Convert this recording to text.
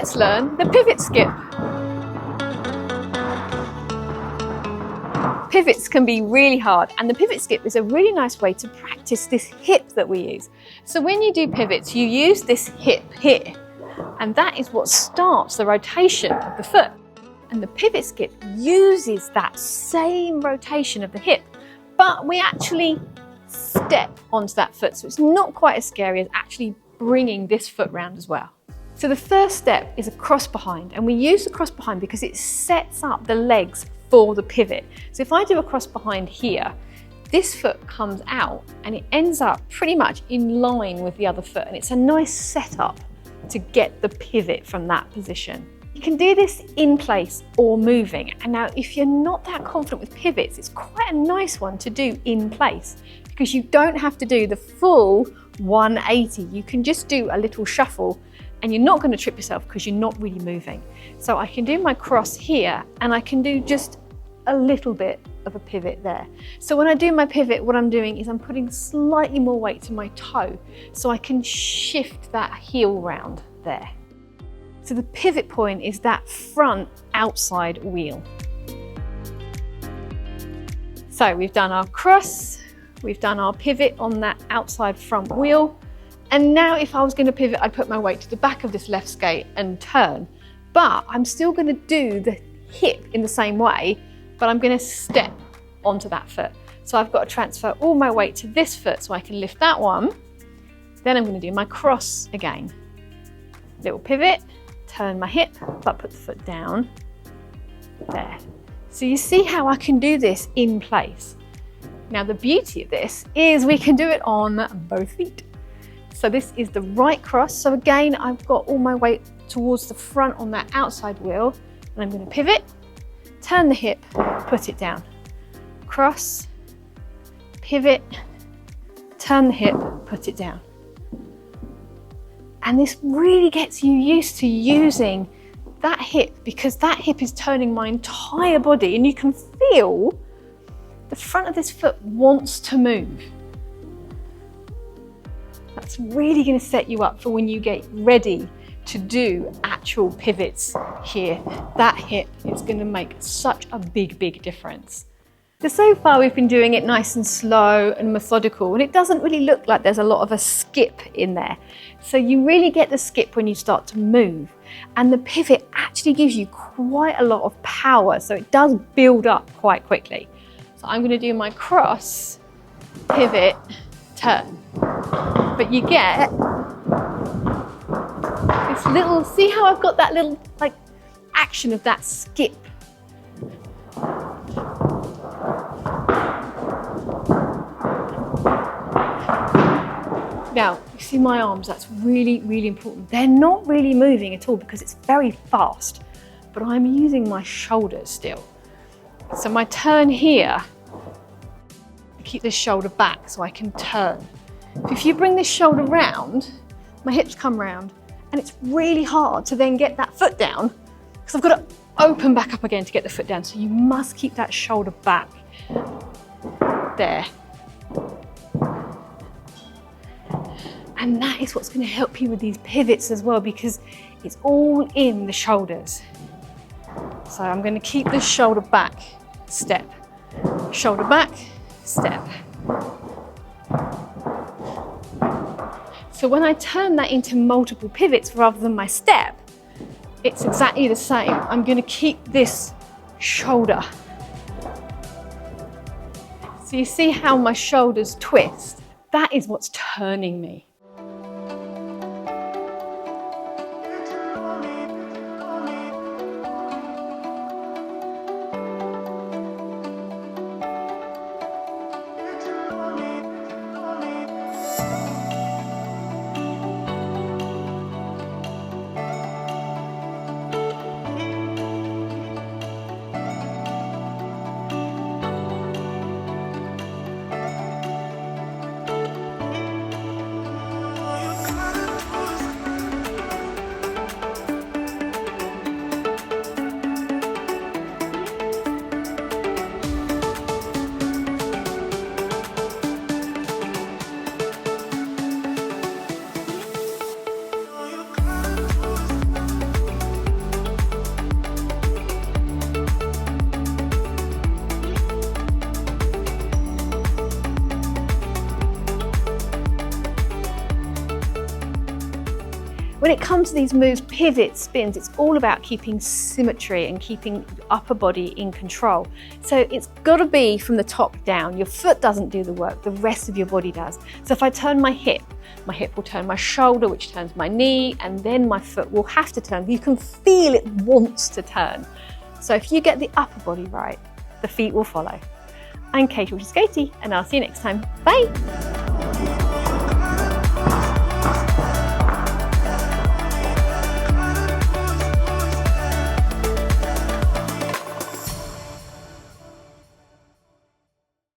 let's learn the pivot skip. Pivots can be really hard, and the pivot skip is a really nice way to practice this hip that we use. So when you do pivots, you use this hip here, and that is what starts the rotation of the foot. And the pivot skip uses that same rotation of the hip, but we actually step onto that foot. So it's not quite as scary as actually bringing this foot round as well. So the first step is a cross behind, and we use the cross behind because it sets up the legs for the pivot. So if I do a cross behind here, this foot comes out and it ends up pretty much in line with the other foot, and it's a nice setup to get the pivot from that position. You can do this in place or moving. And now if you're not that confident with pivots, it's quite a nice one to do in place because you don't have to do the full 180. You can just do a little shuffle and you're not going to trip yourself because you're not really moving. So I can do my cross here and I can do just a little bit of a pivot there. So when I do my pivot, what I'm doing is I'm putting slightly more weight to my toe so I can shift that heel round there. So the pivot point is that front outside wheel. So we've done our cross, we've done our pivot on that outside front wheel. And now if I was going to pivot, I'd put my weight to the back of this left skate and turn. But I'm still going to do the hip in the same way, but I'm going to step onto that foot. So I've got to transfer all my weight to this foot so I can lift that one. Then I'm going to do my cross again. Little pivot, turn my hip, but put the foot down. There. So you see how I can do this in place. Now the beauty of this is we can do it on both feet. So this is the right cross. So again, I've got all my weight towards the front on that outside wheel, and I'm going to pivot, turn the hip, put it down. Cross, pivot, turn the hip, put it down. And this really gets you used to using that hip because that hip is turning my entire body, and you can feel the front of this foot wants to move. That's really going to set you up for when you get ready to do actual pivots here. That hip is going to make such a big difference. So far we've been doing it nice and slow and methodical, and it doesn't really look like there's a lot of a skip in there. So you really get the skip when you start to move, and the pivot actually gives you quite a lot of power, so it does build up quite quickly. So I'm going to do my cross, pivot, turn. But you get this little, see how I've got that little like action of that skip. Now, you see my arms, that's really important. They're not really moving at all because it's very fast, but I'm using my shoulders still. So my turn here, I keep this shoulder back so I can turn. If you bring this shoulder round, my hips come round, and it's really hard to then get that foot down because I've got to open back up again to get the foot down. So you must keep that shoulder back. There. And that is what's going to help you with these pivots as well, because it's all in the shoulders. So I'm going to keep this shoulder back, step, shoulder back, step. So when I turn that into multiple pivots rather than my step, it's exactly the same. I'm going to keep this shoulder. So you see how my shoulders twist? That is what's turning me. When it comes to these moves, pivots, spins, it's all about keeping symmetry and keeping upper body in control. So it's got to be from the top down. Your foot doesn't do the work, the rest of your body does. So if I turn my hip will turn my shoulder, which turns my knee, and then my foot will have to turn. You can feel it wants to turn. So if you get the upper body right, the feet will follow. I'm Katie, which is Skatie, and I'll see you next time. Bye.